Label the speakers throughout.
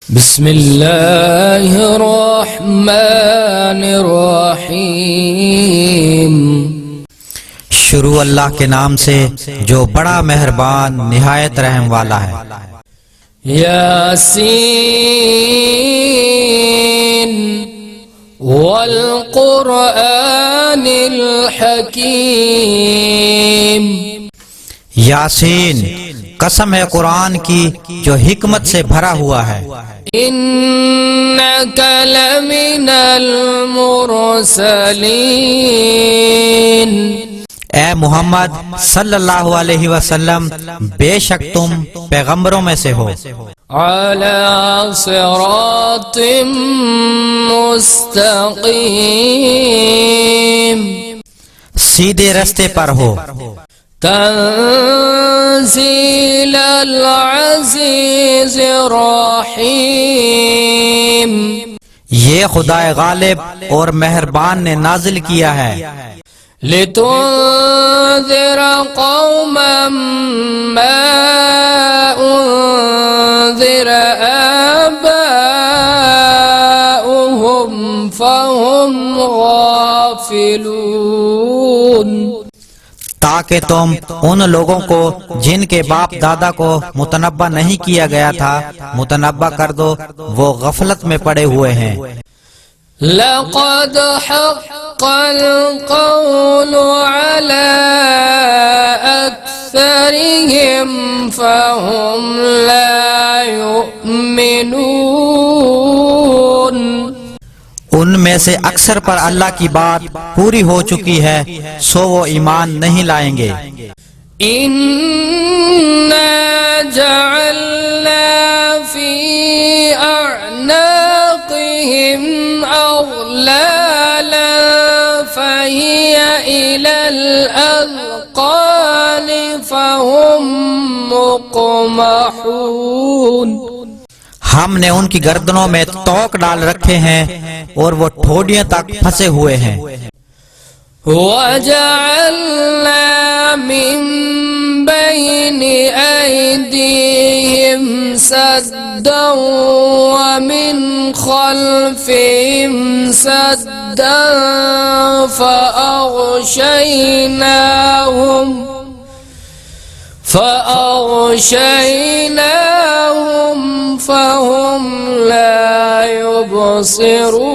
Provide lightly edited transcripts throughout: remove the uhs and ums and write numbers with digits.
Speaker 1: बिस्मिल्लाहिर्रहमानिर्रहीम।
Speaker 2: शुरू अल्लाह के नाम से जो बड़ा मेहरबान निहायत रहम वाला है।
Speaker 1: यासीन वल कुरआनिल हकीम।
Speaker 2: यासीन, कसम है कुरान की जो हिकमत से भरा हुआ है।
Speaker 1: इन्नका लमिनल मुरसलीन।
Speaker 2: ए मोहम्मद सल्लल्लाहु अलैहि वसल्लम, बेशक तुम पैगंबरों में से हो।
Speaker 1: अला सिरातिम मुस्तकीम।
Speaker 2: सीधे रास्ते पर हो।
Speaker 1: तंज़ीलल अज़ीज़िर रहीम।
Speaker 2: ये खुदाए गालिब और मेहरबान ने नाजिल किया है।
Speaker 1: लितुन्ज़िर कौमम मा उन्ज़िर आबाउहुम फहुम गाफिलून।
Speaker 2: ताकि तुम उन लोगों को जिनके बाप दादा को मुतनब्बा नहीं किया गया था मुतनब्बा कर दो, वो गफलत में पड़े हुए हैं।
Speaker 1: लक़द हक़्क़ल क़ौलु अला अक्सरिहिम फ़हुम ला युमिनून।
Speaker 2: उनमें से अक्सर पर अल्लाह की बात पूरी हो चुकी है, सो वो ईमान नहीं लाएंगे।
Speaker 1: इन्ना जअलना फी अअनाक़िहिम अग़लालन फ़हिय इलल अज़क़ानि फ़हुम मुक़महून।
Speaker 2: हमने उनकी गर्दनों में तोक डाल रखे हैं और वो ठोडियों तक फंसे हुए हैं।
Speaker 1: वजअलना मिन बैनि ऐदीहिम सद्दन व मिन खल्फिहिम सद्दन फ़अग़शयनाहुम फ़हुम ला युबसिरून।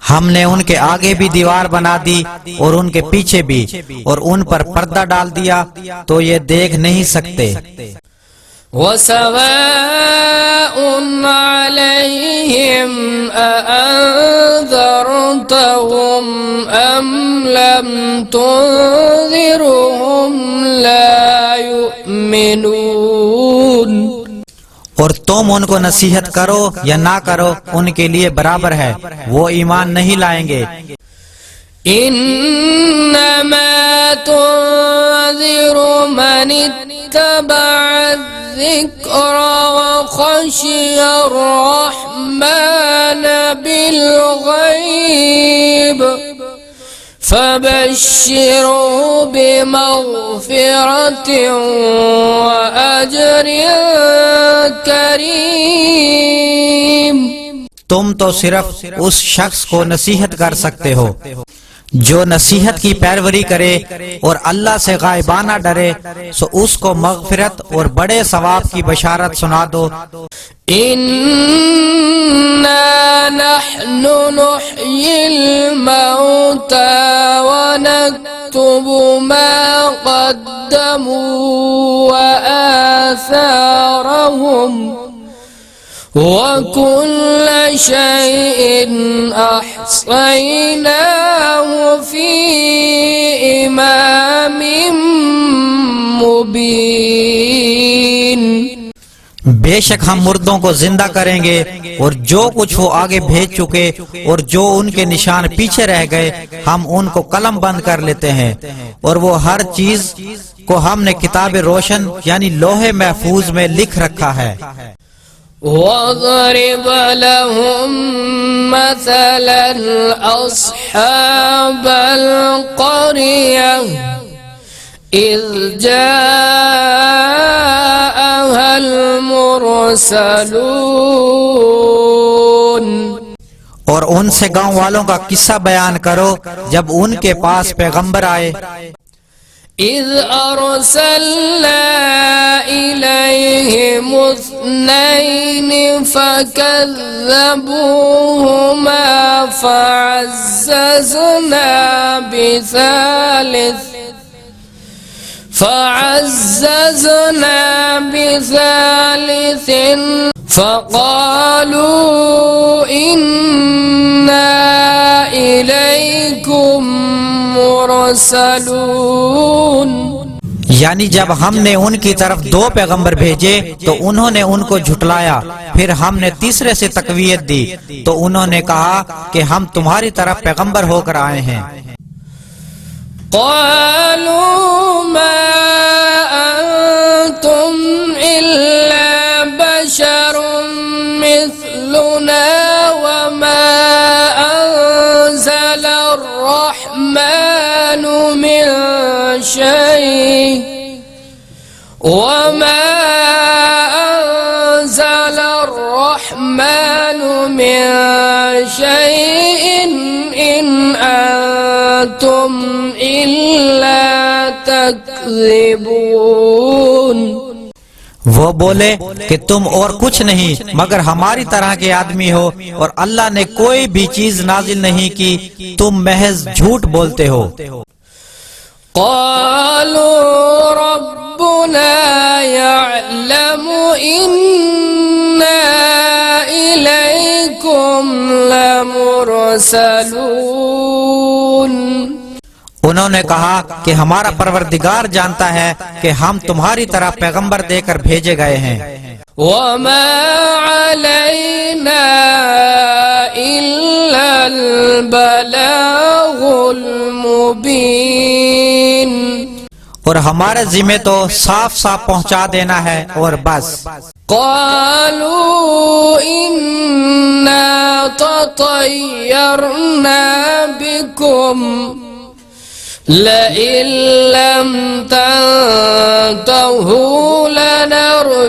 Speaker 2: हमने उनके आगे भी दीवार बना दी और उनके पीछे भी, और उन पर पर्दा डाल दिया तो ये देख नहीं सकते।
Speaker 1: वसवाउन अलैहिम अअन्ज़रतहुम अम लम तुन्ज़िरहुम ला युमिनून।
Speaker 2: और तुम उनको नसीहत करो या ना करो, उनके लिए बराबर है, वो ईमान नहीं लाएंगे।
Speaker 1: इन्नमा तुन्ज़िरु मन इत्तबअ ज़िक्र व ख़शिय अर्रहमान बिलग़ैब फबश्शिरहु बिमग़फ़िरतिन व अज्रिन करीम।
Speaker 2: तुम तो सिर्फ उस शख्स को नसीहत कर सकते हो जो नसीहत की पैरवी करे और अल्लाह से गायबाना डरे, सो उसको मग़फ़िरत और बड़े सवाब की बशारत सुना दो।
Speaker 1: इन्ना नहनु नुह्यिल मौता व नक्तुबु मा क़द्दमू व आसारहुम वकुल्ल शैइन अहसैनाहु फी इमामिम मुबीन।
Speaker 2: बेशक हम मुर्दों को जिंदा करेंगे और जो कुछ वो आगे भेज चुके और जो उनके निशान पीछे रह गए हम उनको कलम बंद कर लेते हैं, और वो हर चीज को हमने किताब रोशन यानी लोहे महफूज में लिख रखा है।
Speaker 1: वज़रिब लहुम मसलन अस्हाबल क़रियह إذ جاءها المرسلون
Speaker 2: और उनसे गांव वालों का किस्सा बयान करो जब उनके पास पैगंबर आए।
Speaker 1: إذ أرسلنا إليهم اثنين فكذبوهما فعززنا بثالث فقالوا إنا إليكم مرسلون।
Speaker 2: यानी जब हमने उनकी तरफ दो पैगंबर भेजे तो उन्होंने उनको झुटलाया, फिर हमने तीसरे से तकवीयत दी तो उन्होंने कहा कि हम तुम्हारी तरफ पैगंबर होकर आए हैं।
Speaker 1: قالوا ما أنتم إلا بشر مثلنا وما أنزل الرحمن من شيء إن أنتم إلا تكذبون।
Speaker 2: वो बोले कि तुम और कुछ नहीं मगर हमारी तरह के आदमी हो और अल्लाह ने कोई भी चीज नाजिल नहीं की, तुम महज झूठ बोलते हो।
Speaker 1: قالوا ربنا يعلم إنا إليكم لمرسلون।
Speaker 2: उन्होंने कहा कि हमारा परवरदिगार जानता है कि हम तुम्हारी तरह पैगंबर देकर भेजे गए हैं।
Speaker 1: वमा अलैना इल्ला अल-बलागुल मुबीन।
Speaker 2: और हमारे जिम्मे तो साफ साफ पहुंचा देना है और बस।
Speaker 1: क़ालू इन्ना ततय्यरना बिकुम लइन लम तंतहू लनरजुमन्नकुम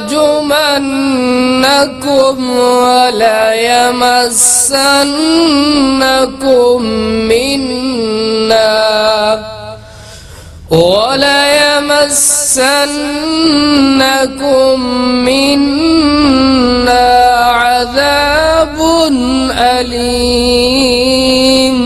Speaker 1: वलयमस्सन्नकुम मिन्ना अज़ाबुन अलीम।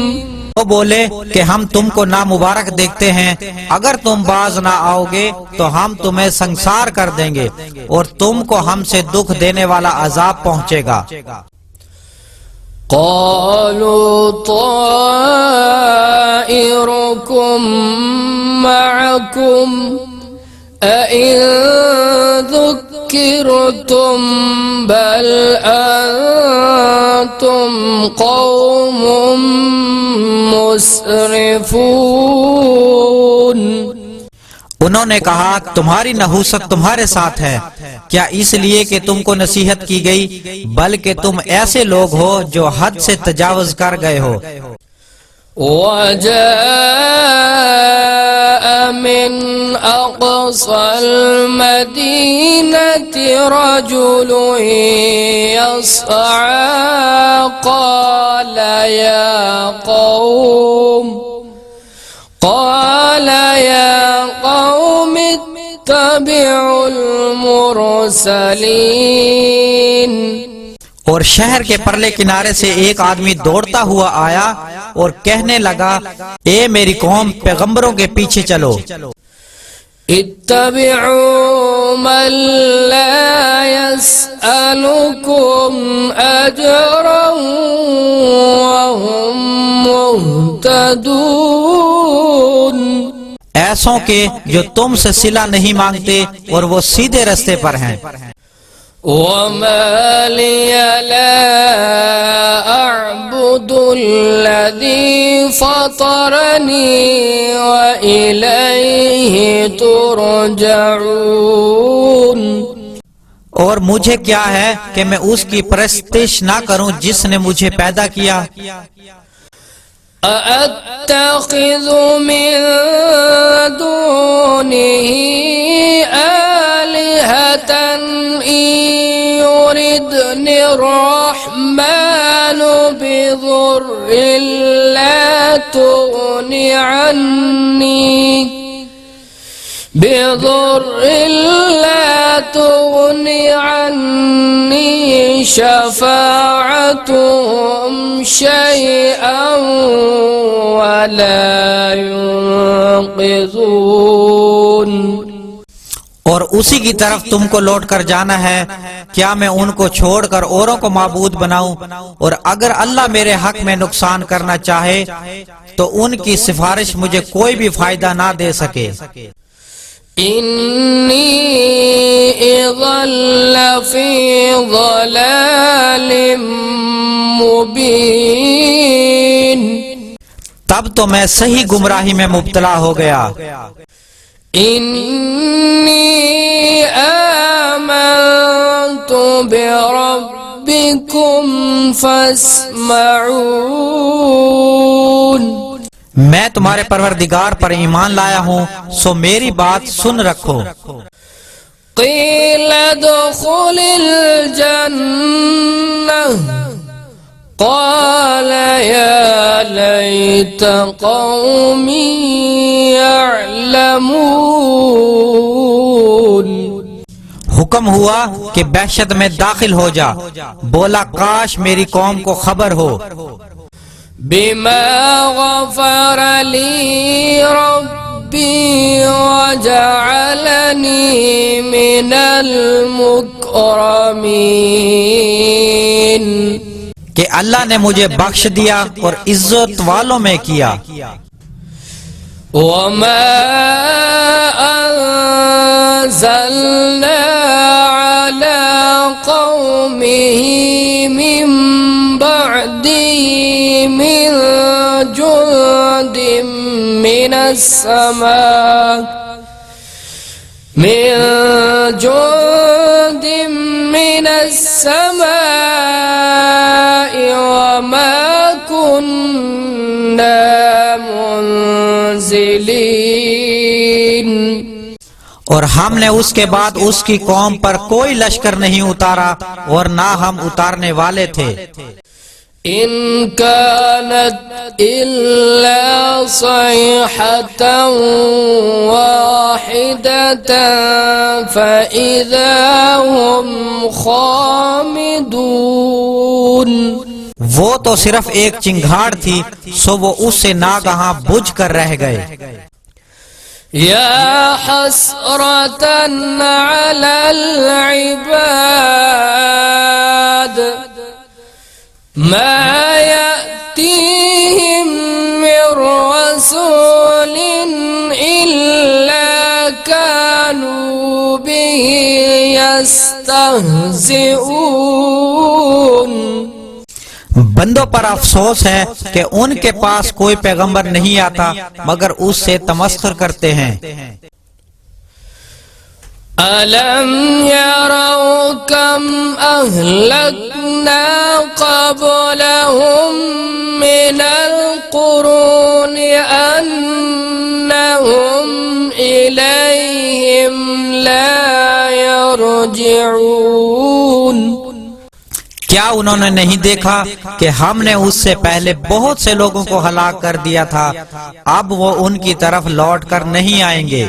Speaker 2: वो बोले कि हम तुमको नामुबारक देखते हैं, अगर तुम बाज ना आओगे तो हम तुम्हें संसार कर देंगे और तुमको हमसे दुख देने वाला अजाब पहुंचेगा।
Speaker 1: क़ालू ताइरुकुम मअकुम अइन ज़ुक्किरतुम बल अंतुम क़ौमुम मुस्रिफून।
Speaker 2: उन्होंने कहा तुम्हारी नहूसत तुम्हारे साथ है, क्या इसलिए कि तुमको नसीहत की गई, बल्कि तुम ऐसे लोग हो जो हद से तजावुज कर गए हो।
Speaker 1: वजाअ मिन अक़सल मदीनति रजुलुन यस्अअ क़ाल या क़ौम इत्तबिउल मुरसलीन।
Speaker 2: और शहर के परले किनारे से एक आदमी दौड़ता हुआ आया और कहने लगा, ए मेरी कौम, पैगंबरों के पीछे चलो।
Speaker 1: इत्तबिउ मन ला यसअलुकुम अजरन वहुम मुहतदून।
Speaker 2: ऐसों के जो तुमसे सिला नहीं मांगते और वो सीधे रास्ते पर हैं।
Speaker 1: वमा लिया ला अअबुदुल्लज़ी फ़तरनी व इलैहि तुरजऊन।
Speaker 2: और मुझे क्या है कि मैं उसकी परस्तिश ना करूं जिसने मुझे पैदा किया
Speaker 1: أأتخذ من دونه آلهة إن يردني الرحمن بضر لا تغني عني شفاعتهم شيئا ولا ينقذون।
Speaker 2: और उसी की तरफ तुमको लौट कर जाना है। क्या मैं उनको छोड़कर औरों को माबूद बनाऊं? और अगर अल्लाह मेरे हक में नुकसान करना चाहे तो उनकी सिफारिश मुझे कोई भी फायदा ना दे सके।
Speaker 1: इन्नी इज़न लफ़ी ज़लालिम मुबीन,
Speaker 2: तब तो मैं सही गुमराही में मुब्तला हो गया।
Speaker 1: इन्नी आमनतु बिरब्बिकुम फस्मऊन,
Speaker 2: मैं तुम्हारे परवरदिगार पर ईमान लाया हूँ, सो मेरी बात सुन रखो।
Speaker 1: क़ील दुख़ुलिल जन्नह क़ाल या लैत क़ौमी यअलमून,
Speaker 2: हुक्म हुआ कि बहशत में दाखिल हो जा। बोला काश मेरी कौम को खबर हो।
Speaker 1: बिमा गफ़र ली रब्बी वजअलनी मिनल मुकरमीन,
Speaker 2: कि अल्लाह ने मुझे बख्श दिया और इज्जत वालों में किया।
Speaker 1: वमा अंज़लना अला क़ौमिही मिन बअदिही मिन जुंदिन मिनस समाइ वमा कुन्ना मुंज़िलीन,
Speaker 2: और हमने उसके बाद उसकी कौम पर कोई लश्कर नहीं उतारा और ना हम उतारने वाले थे।
Speaker 1: इन कानत इल्ला सयहतन वाहिदतन फइज़ा हुम खामिदून,
Speaker 2: वो तो सिर्फ एक चिंगाड़ थी, सो वो उससे नागहां बुझ कर रह गए।
Speaker 1: या हसरतन अलल इबाद मा यअतीहिम मिर रसूलिन इल्ला कानू बिही यस्तहज़िऊन,
Speaker 2: बंदों पर अफसोस है कि उनके पास कोई पैगंबर नहीं आता मगर उससे तमस्खुर करते हैं।
Speaker 1: अलम यरौ कम अहलकना क़ब्लहुम मिनल क़ुरून अन्नहुम इलैहिम ला यरजिऊन,
Speaker 2: क्या उन्होंने नहीं देखा कि हमने उससे पहले बहुत से लोगों को हलाक कर दिया था, अब वो उनकी तरफ लौट कर नहीं आएंगे।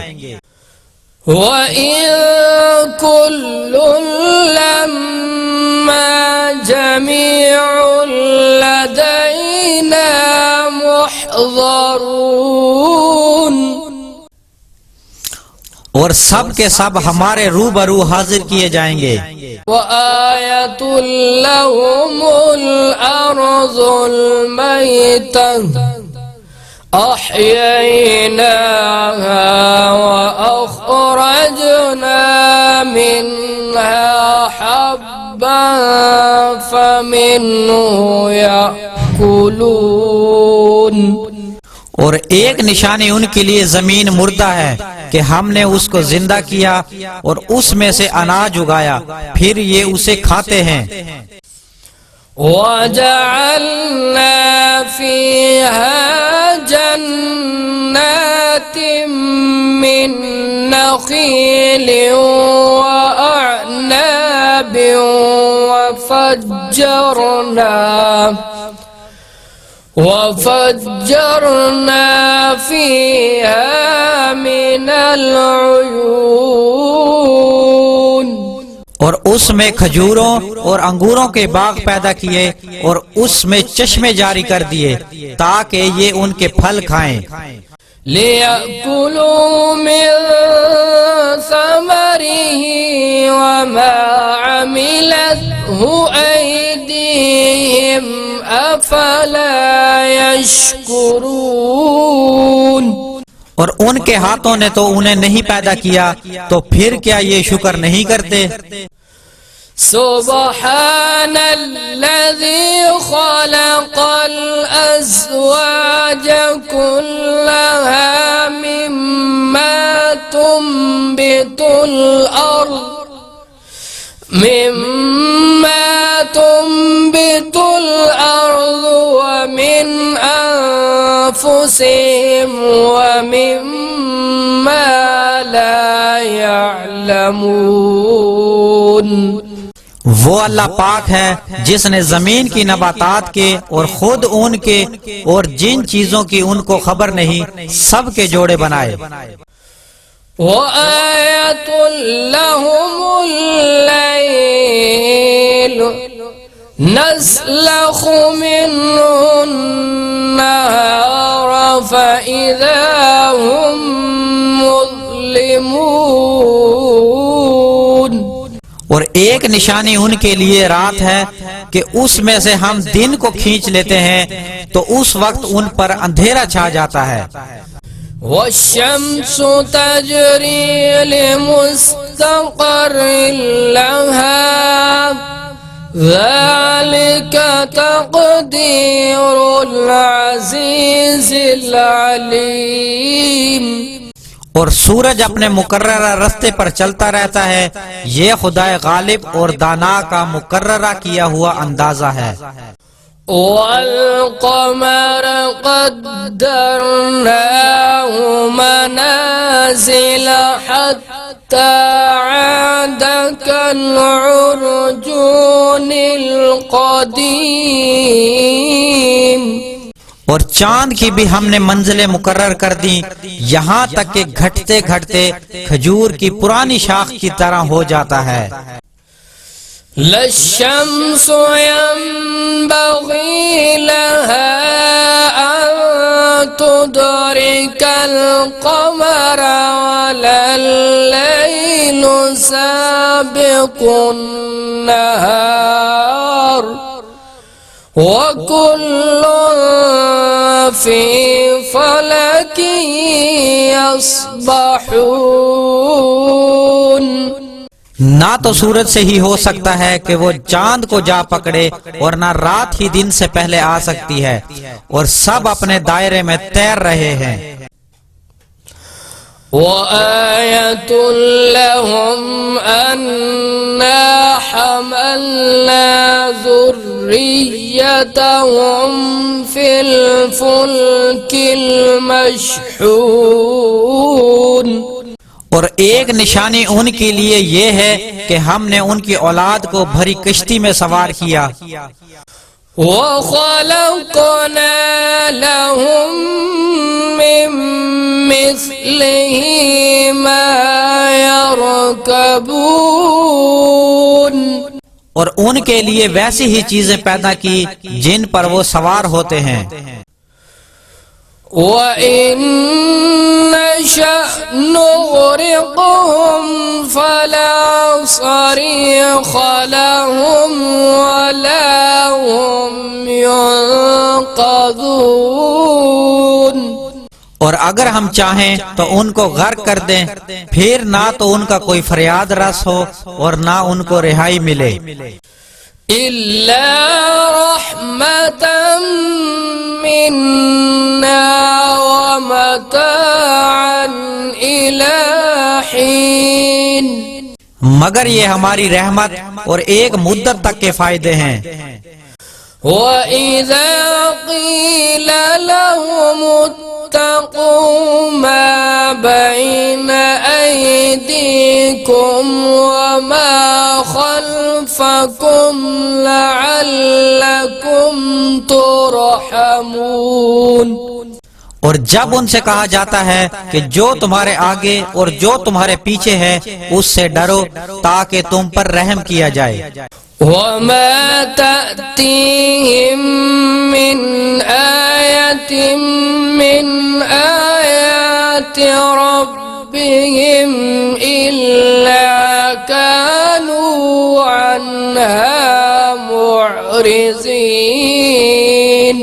Speaker 1: वइन कुल्लुन लम्मा जमीउन लदैना मुहज़रून,
Speaker 2: और सब के सब हमारे रूबरू हाजिर किए जाएंगे।
Speaker 1: वआयतुल लहुमुल अर्ज़ुल मैतह अह्यैनाहा वअख़रजना मिन्हा हब्बन फमिन्हु यअकुलून,
Speaker 2: और एक निशानी उनके लिए जमीन मुर्दा है कि हमने उसको जिंदा किया और उसमें से अनाज उगाया, फिर ये उसे खाते हैं।
Speaker 1: وجعلنا فيها جنات من نخيل وأعناب وفجرنا فيها من العيون
Speaker 2: और उसमें खजूरों और अंगूरों के बाग पैदा किए और उसमें चश्मे जारी कर दिए ताकि ये उनके फल खाएं।
Speaker 1: लियकुलू मिन समरिही वमा अमिलतहु ऐदीहिम अफला यशकुरून।
Speaker 2: और उनके हाथों ने तो उन्हें नहीं पैदा किया, तो फिर क्या ये शुक्र नहीं करते।
Speaker 1: सुब्हानल्लज़ी खलक़ल अज़वाज कुल्लहा मिम्मा तुंबितुल अर्ज़ व मिन अनफुसिहिम व मिम्मा ला यअलमून।
Speaker 2: वो अल्लाह पाक है जिसने जमीन की नबातात के और खुद उनके और जिन चीजों की उनको खबर नहीं सब के जोड़े बनाए।
Speaker 1: वआयतुल लहुमुल लैल नस्लखु मिन्हुन नहार फइज़ा हुम मुज़लिमून।
Speaker 2: और एक निशानी उनके लिए रात है कि उसमें से हम दिन को खींच लेते हैं तो उस वक्त उन पर अंधेरा छा जाता है।
Speaker 1: वश्शम्सु तजरी लिमुस्तक़र्रिन लहा ज़ालिका तक़दीरुल अज़ीज़िल अलीम।
Speaker 2: और सूरज अपने मुकर्ररा रास्ते पर चलता रहता है, ये खुदाए गालिब और दाना का मुकर्ररा किया हुआ अंदाजा है।
Speaker 1: वल-क़मर क़द्दरनाहु मनाज़िल हत्ता आदा कल-उर्जूनिल क़दीम।
Speaker 2: और चांद की भी हमने मंजिलें मुकर्रर कर दी, यहाँ तक कि घटते घटते खजूर की पुरानी शाख की तरह हो जाता है।
Speaker 1: लश्शम्सु यंबग़ी लहा अन तुदरिकल क़मर वल-लैलु साबिक़ुन नहार वकुल्लुन फ़ी फ़लकिन यस्बहून।
Speaker 2: ना तो सूरज से ही हो सकता है कि वो चांद को जा पकड़े और ना रात ही दिन से पहले आ सकती है, और सब अपने दायरे में तैर रहे हैं।
Speaker 1: वआयतुल लहुम अन्ना हमलना ज़ुर्रियतहुम फिल फुल्किल मशहून।
Speaker 2: और एक निशानी उनके लिए ये है कि हमने उनकी औलाद को भरी कश्ती में सवार किया।
Speaker 1: वख़लक़ना लहुम मिन मिस्लिही मा यरकबून।
Speaker 2: और उनके लिए वैसी ही चीजें पैदा की जिन पर वो सवार होते हैं।
Speaker 1: वइन नशअ नुग़रिक़हुम फला सरीख़ लहुम वला हुम युनक़ज़ून। और
Speaker 2: अगर हम चाहें तो उनको गर्क कर दें, फिर ना तो उनका कोई फरियाद रस हो और ना उनको रिहाई मिले।
Speaker 1: इल्ला रहमतम मिन्ना व मताअन इला हीन।
Speaker 2: मगर ये हमारी रहमत और एक मुद्दत तक के फायदे हैं।
Speaker 1: وإذا قيل لهم اتقوا ما بين أيديكم وما خلفكم لعلكم ترحمون।
Speaker 2: और जब उनसे कहा जाता है कि जो तुम्हारे आगे और जो तुम्हारे पीछे है उससे डरो ताकि तुम पर रहम किया जाए।
Speaker 1: وما تأتيهم من آية من آيات ربهم إلا كانوا عنها معرضين।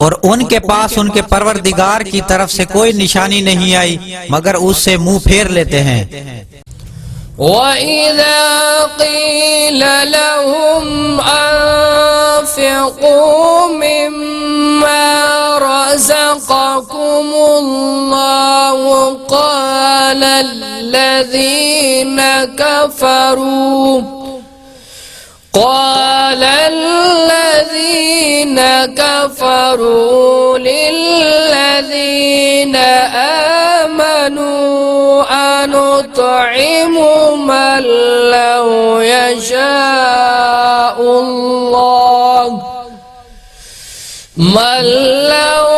Speaker 2: और उनके पास उनके परवरदिगार की तरफ से कोई निशानी नहीं आई मगर उससे मुंह फेर लेते हैं।
Speaker 1: وإذا قيل لهم أنفقوا مما رزقكم الله قال الذين كفروا للذين آمنوا أنطعم من لو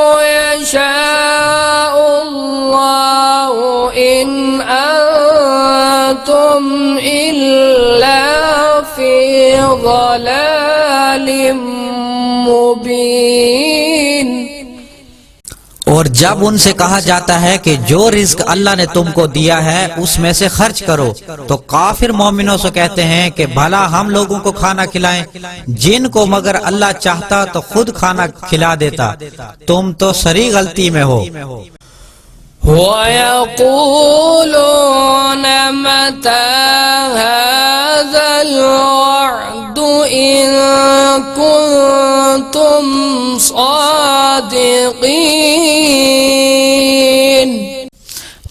Speaker 1: يشاء الله إن أنتم إلا في ضلال मुबीन।
Speaker 2: और जब उनसे कहा जाता है कि जो रिज्क अल्लाह ने तुमको दिया है उसमें से खर्च करो तो काफिर मोमिनों से कहते हैं कि भला हम लोगों को खाना खिलाएं जिनको मगर अल्लाह चाहता तो खुद खाना खिला देता, तुम तो सरी गलती में हो।
Speaker 1: ويقولون متى هذا الوعد إن كنتم صادقين।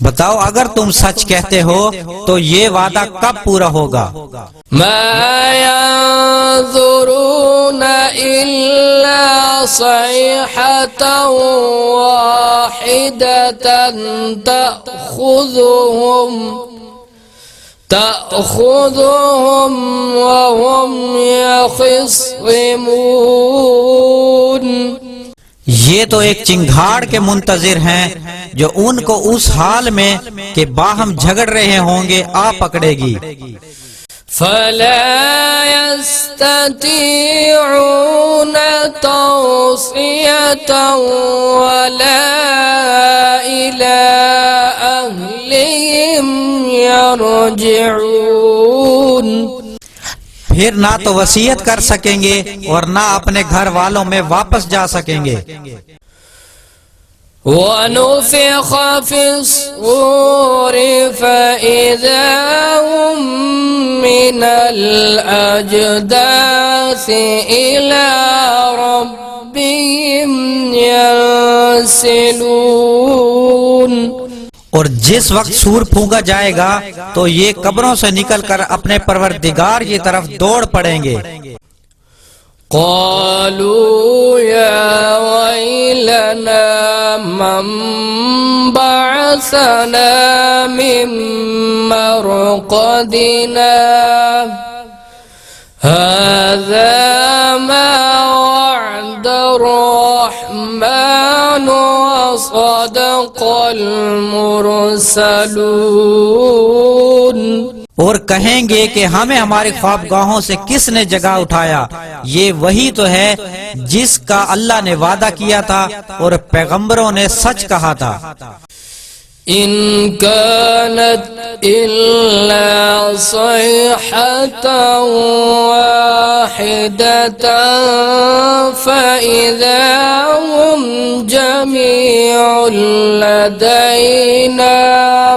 Speaker 2: बताओ अगर तुम सच कहते हो तो ये वादा कब पूरा होगा।
Speaker 1: ما ينظرون إلا صيحة واحدة تأخذهم وهم يخصمون।
Speaker 2: ये तो एक चिंगाड़ के मुंतजिर हैं जो उनको उस हाल में कि बाहम झगड़ रहे होंगे आ पकड़ेगी।
Speaker 1: फला यस्ततीऊन तौसियतन वला इला अहलिहिम यरजिऊन।
Speaker 2: फिर ना तो वसीयत कर सकेंगे और ना अपने घर वालों में वापस जा सकेंगे।
Speaker 1: वनुफ़िख़ फ़िस्सूर फ़इज़ा हुम मिनल अजदासी इला रब्बिहिम यंसिलून।
Speaker 2: और जिस वक्त सूर फूंका जाएगा तो ये कब्रों से निकलकर अपने परवरदिगार की तरफ दौड़ पड़ेंगे।
Speaker 1: क़ालू या वैलना मन बअसना मिन मरक़दिना हाज़ा मा वअदर रहमान वसदक़ल मुरसलून।
Speaker 2: और कहेंगे कि हमें हमारे ख्वाबगाहों से किसने जगा उठाया, ये वही तो है जिसका अल्लाह ने वादा किया था और पैगंबरों ने सच कहा था।
Speaker 1: इन कानत इल्ला सयहतन वाहिदतन फ़इज़ा हुम जमीउन लदैना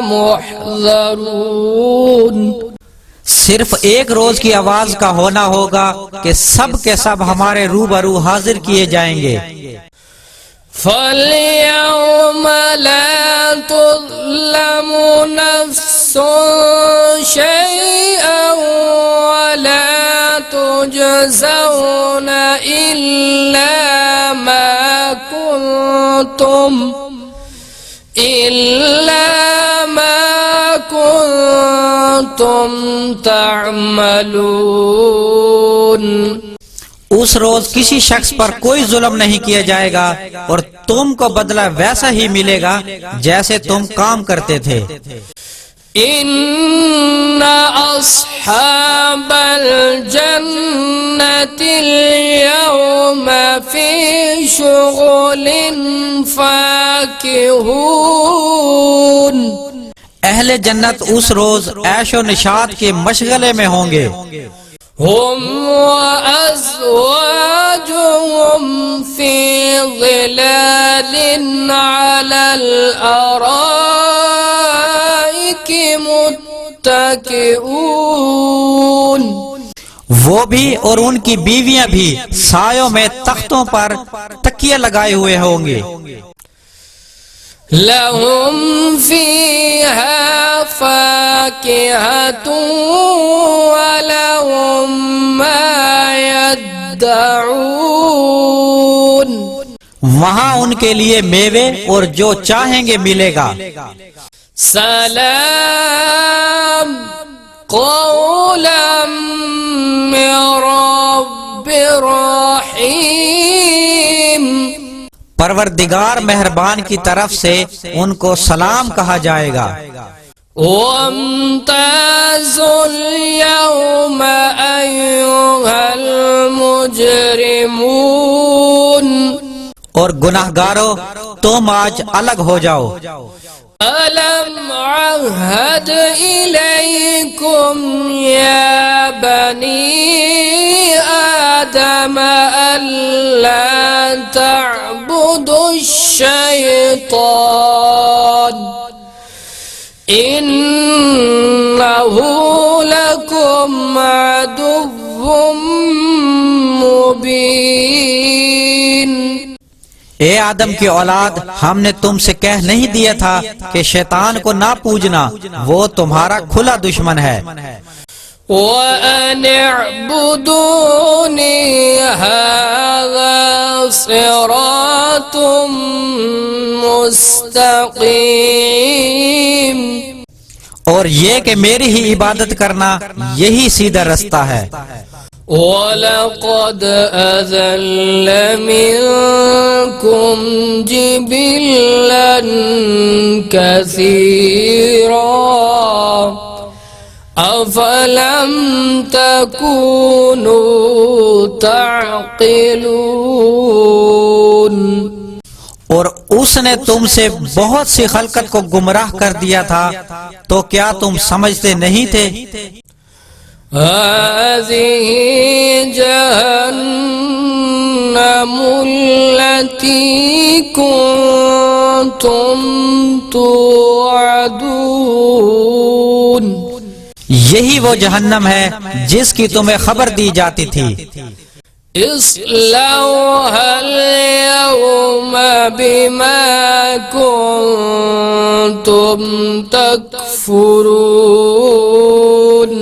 Speaker 1: मुहज़रून।
Speaker 2: सिर्फ एक रोज की आवाज का होना होगा कि सब के सब हमारे रूबरू हाजिर किए जाएंगे।
Speaker 1: फ़ल्यौम ला तुज़्लमु नफ़्सुन शैअन वला तुज़ تجزون إلا ما كنتم تعملون।
Speaker 2: उस रोज किसी शख्स पर कोई जुल्म नहीं किया जाएगा और तुमको बदला वैसा ही मिलेगा जैसे तुम काम करते थे।
Speaker 1: इन्ना अस्हाबल जन्नतिल यौमा फी शुगुलिन फाकिहून।
Speaker 2: अहले जन्नत उस रोज ऐशो निशात के मशगले में होंगे।
Speaker 1: हुम वअज़वाजुहुम फी ज़िलालिन अलल अराइकि मुत्तकिऊन।
Speaker 2: वो भी और उनकी बीवियां भी सायों में तख्तों पर तकिए लगाए हुए होंगे।
Speaker 1: लहुम फीहा फाकिहतुन वलहुम मा यद्दऊन।
Speaker 2: वहाँ उनके लिए मेवे और जो चाहेंगे मिलेगा।
Speaker 1: सलाम कौलन मिन रब्बिर रहीम।
Speaker 2: परवरदिगार मेहरबान की तरफ से उनको सलाम कहा जाएगा।
Speaker 1: वम्ताज़ुल यौमा अय्युहल मुजरिमून।
Speaker 2: और गुनाहगारों तुम आज अलग हो जाओ।
Speaker 1: अलम अहद इलैकुम या बनी आदम अल्ला तअबुदुश शैतान इन्नहु लकुम अदुव्वुम मुबीन।
Speaker 2: ए आदम की औलाद, हमने तुमसे कह नहीं दिया था कि शैतान को ना पूजना, वो तुम्हारा खुला दुश्मन है।
Speaker 1: वअन अअबुदूनी हाज़ा सिरातुम मुस्तक़ीम।
Speaker 2: और ये कि मेरी ही इबादत करना यही सीधा रास्ता है।
Speaker 1: वलक़द अज़ल्ल मिनकुम जिबिल्लन कसीरा अफ़लम तकूनू ताक़िलून।
Speaker 2: और उसने तुमसे बहुत सी खलकत को गुमराह कर दिया था, तो क्या तुम समझते नहीं थे?
Speaker 1: हाज़िही जहन्नमुल्लती कुन्तुम तुअदून।
Speaker 2: यही वो जहन्नम है जिसकी तुम्हें खबर दी जाती थी।
Speaker 1: इस्लौहल यौमा बिमा कुन्तुम तकफुरून।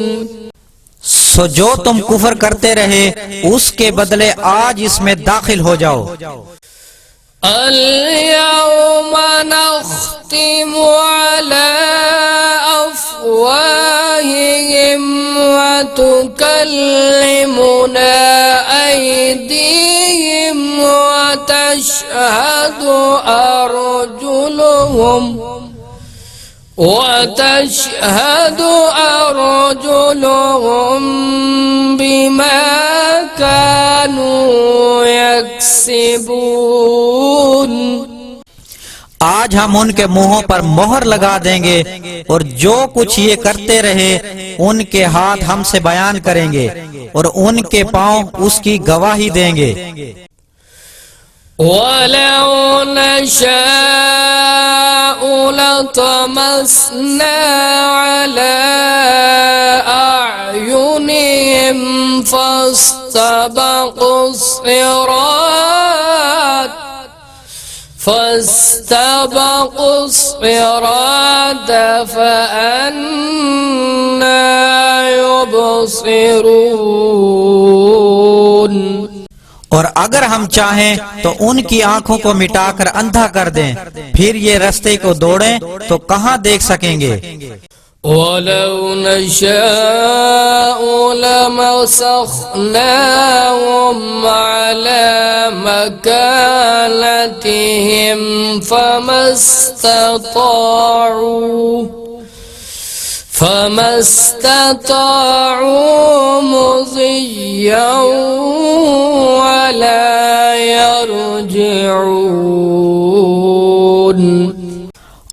Speaker 2: सो जो तुम कुफर करते रहे उसके बदले आज इसमें दाखिल हो जाओ।
Speaker 1: अल यौमा नख्तिमु अला अफ़वाहिहिम व तुकल्लिमुना अयदीहिम व तशहदु अर्जुलुहुम बिमा कानू यक्सिबून।
Speaker 2: आज हम उनके मुंहों पर मोहर लगा देंगे और जो कुछ ये करते रहे उनके हाथ हमसे बयान करेंगे और उनके पांव उसकी गवाही देंगे।
Speaker 1: वलौ नशाअ लतमस्ना अला अयुनिहिम फस्तबक़ुस सिरात فاستبقوا الصراط فأنى يبصرون।
Speaker 2: और अगर हम चाहें तो उनकी आंखों को मिटाकर अंधा कर दें, फिर ये रास्ते को दौड़ें तो कहाँ देख सकेंगे।
Speaker 1: वलौ नशाअ लमसखनाहुम अला मकानतिहिम फमस्तताअू मुज़िय्या वला यरजिऊन।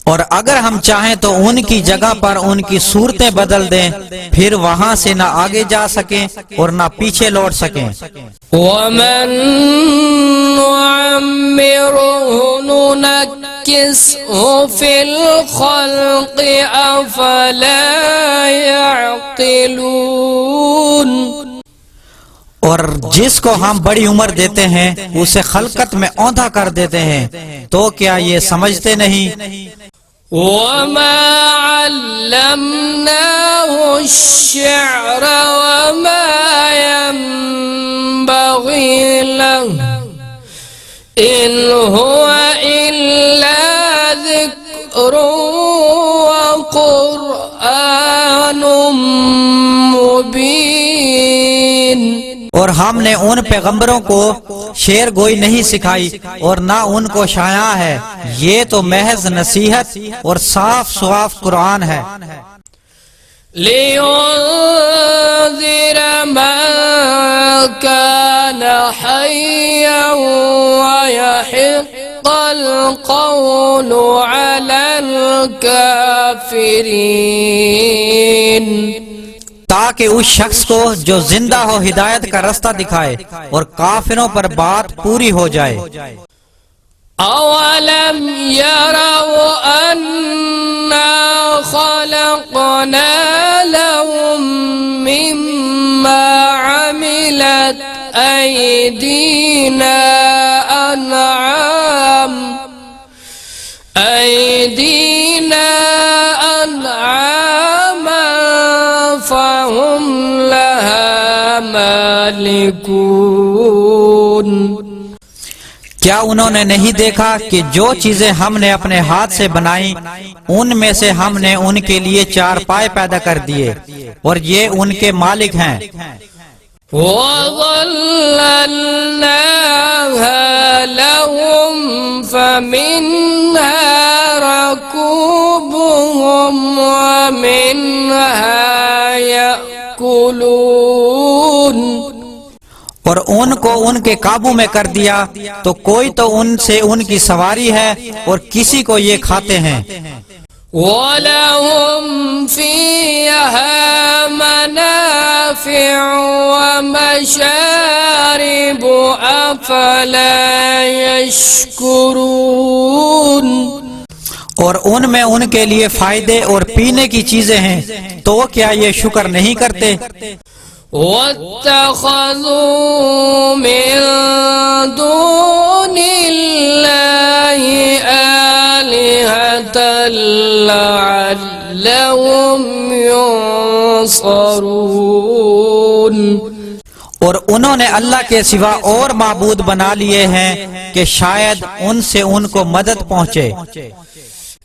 Speaker 2: और अगर हम चाहें तो उनकी जगह पर उनकी सूरतें बदल दें, फिर वहां से न आगे जा सकें और न पीछे लौट सकें।
Speaker 1: वमन नुअम्मिरुहु नुनक्किसहु फिल खल्क़ि अफला यअक़िलून।
Speaker 2: और जिसको हम बड़ी उम्र देते हैं उसे खलकत में औंधा कर देते हैं, तो क्या ये समझते नहीं।
Speaker 1: वमा अल्लमनाहु अश्शिअर वमा यंबग़ी लहु इन हुवा इल्ला ज़िक्रुन व क़ुरआनुम मुबीन।
Speaker 2: और हमने उन पैगंबरों को शेर गोई नहीं सिखाई और ना उनको शाया है, ये तो महज नसीहत और साफ साफ कुरान है।
Speaker 1: लियुन्ज़िर मन कान हय्यन व यहिक़्क़ल क़ौलु अलल काफ़िरीन।
Speaker 2: ताकि उस शख्स को जो जिंदा हो हिदायत का रास्ता दिखाए और काफिरों पर बात पूरी हो जाए।
Speaker 1: अवलम यरौ अन्ना खलक़ना लहुम मिम्मा अमिलत अयदीना अनआमा फहुम लहा मालिकून।
Speaker 2: क्या उन्होंने नहीं देखा कि जो चीजें हमने अपने हाथ से बनाई उनमें से हमने उनके लिए चार पाए पैदा कर दिए और ये उनके मालिक हैं।
Speaker 1: वज़ल्लल्नाहा लहुम फमिन्हा रकूबुहुम वमिन्हा यअकुलून।
Speaker 2: और उनको उनके काबू में कर दिया, तो कोई तो उनसे उनकी सवारी है और किसी को ये खाते हैं।
Speaker 1: वलहुम फ़ीहा मनाफ़िअु व मशारिबु अफ़ला यशकुरून।
Speaker 2: और उनमें उनके लिए फायदे और पीने की चीजें हैं, तो क्या ये शुक्र नहीं करते।
Speaker 1: वत्तख़ज़ू मिन दूनिल्लाहि आलिहतन लअल्लहुम युंसरून।
Speaker 2: और उन्होंने अल्लाह के सिवा और माबूद बना लिए हैं कि शायद उनसे उनको मदद पहुँचे।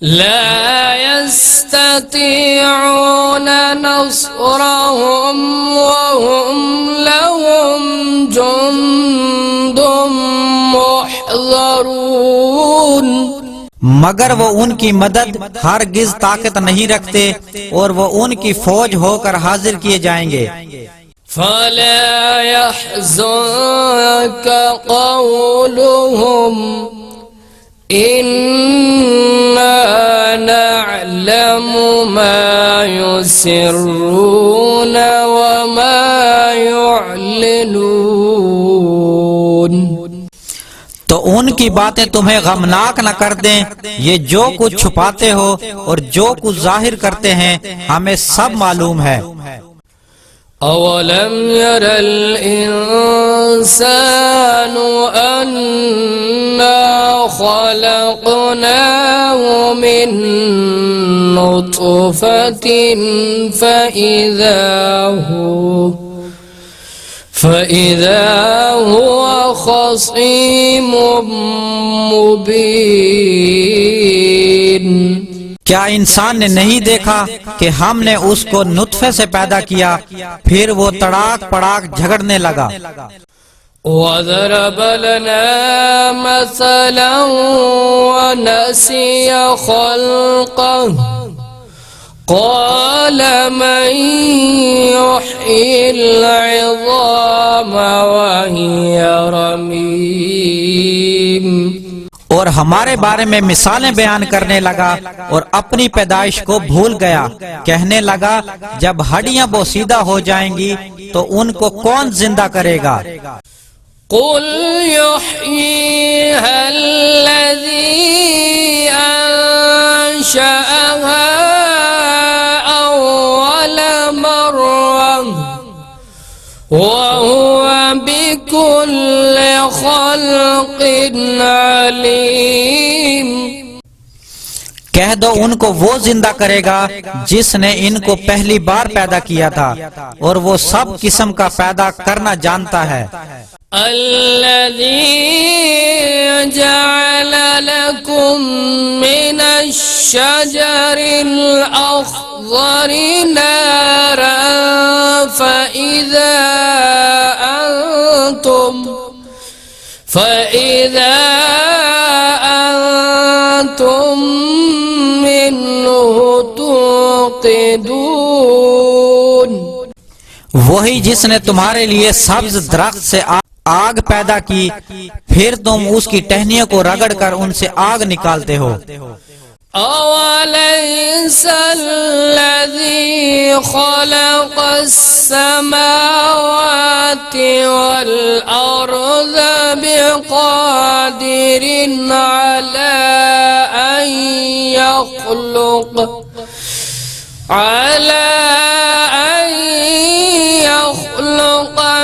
Speaker 1: ला यस्ततीऊन नस्रहुम वहुम लहुम जुंदुम मुहज़रून।
Speaker 2: मगर वो उनकी मदद हरगिज ताकत नहीं रखते और वो उनकी फौज होकर हाजिर किए जाएंगे।
Speaker 1: फला यहज़ुनक क़ौलुहुम इन्ना नअलमु मा युसिर्रून व मा युअलिनून।
Speaker 2: तो उनकी बातें तुम्हें गमनाक न कर दें, ये जो कुछ छुपाते हो और जो कुछ जाहिर करते हैं हमें सब मालूम है।
Speaker 1: अवलम यरल इंसानु अन्ना خلقناه من نطفة فإذا هو خصيم مبين।
Speaker 2: क्या इंसान ने नहीं देखा कि हमने उसको नुत्फे से पैदा किया, फिर वो तड़ाक पड़ाक झगड़ने लगा।
Speaker 1: وضرب لنا مثلا ونسي خلقه قال من يحيي العظام وهي رميم।
Speaker 2: और हमारे बारे में मिसालें बयान करने लगा और अपनी पैदाइश को भूल गया। कहने लगा जब हड्डियां बोसीदा हो जाएंगी तो उनको कौन जिंदा करेगा।
Speaker 1: कुल युह्यीहा अल्लज़ी अंशअहा अव्वल मर्रा व हुवा बिकुल्लि खल्क़िन अलीम।
Speaker 2: कह दो उनको वो जिंदा करेगा जिसने इनको पहली बार पैदा किया था और वो सब किस्म का पैदा करना जानता है।
Speaker 1: الذي جعل لكم من الشجر الأخضر نارا فإذا أنتم منه توقدون।
Speaker 2: वही जिसने तुम्हारे लिए सब्ज दरख्त से आग पैदा की, फिर तुम उसकी टहनियों को रगड़कर उनसे आग निकालते हो।
Speaker 1: अवलैसल्लज़ी खलक़स्समावाति वल अर्ज़ बिक़ादिरिन अला अन यख़्लुक़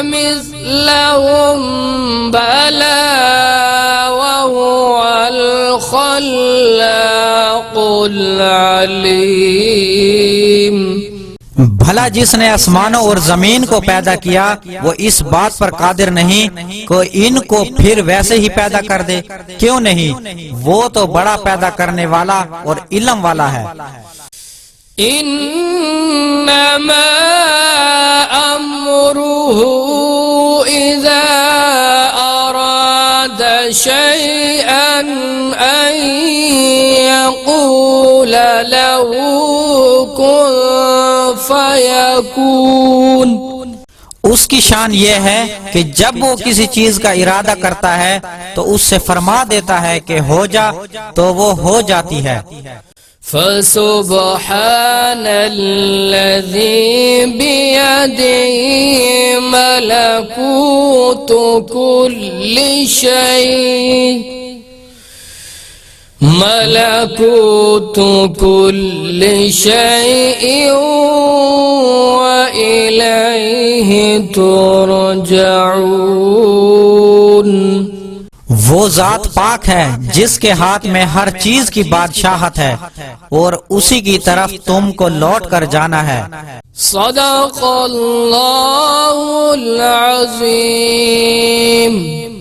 Speaker 1: मिस्लहुम बला वहुवल खल्लाक़ुल अलीम।
Speaker 2: भला जिसने आसमानों और जमीन को पैदा किया वो इस बात पर कादिर नहीं कि इनको फिर वैसे ही पैदा कर दे। क्यों नहीं, वो तो बड़ा पैदा करने वाला और इल्म वाला है।
Speaker 1: इन्नमा अम्रुहु इज़ा अराद शैअन अन यक़ूल लहू कुन फयकून।
Speaker 2: उसकी शान ये है कि जब वो किसी चीज का इरादा करता है तो उससे फरमा देता है कि हो जा, तो वो हो जाती है।
Speaker 1: फसुब्हानल्लज़ी बियदिही मलकूतु कुल्लि शैइन व इलैहि तुरजऊन।
Speaker 2: वो जात पाक है जिसके हाथ में हर चीज की बादशाहत है और उसी की तरफ तुमको लौट कर जाना है।
Speaker 1: सदक़ल्लाहुल अज़ीम।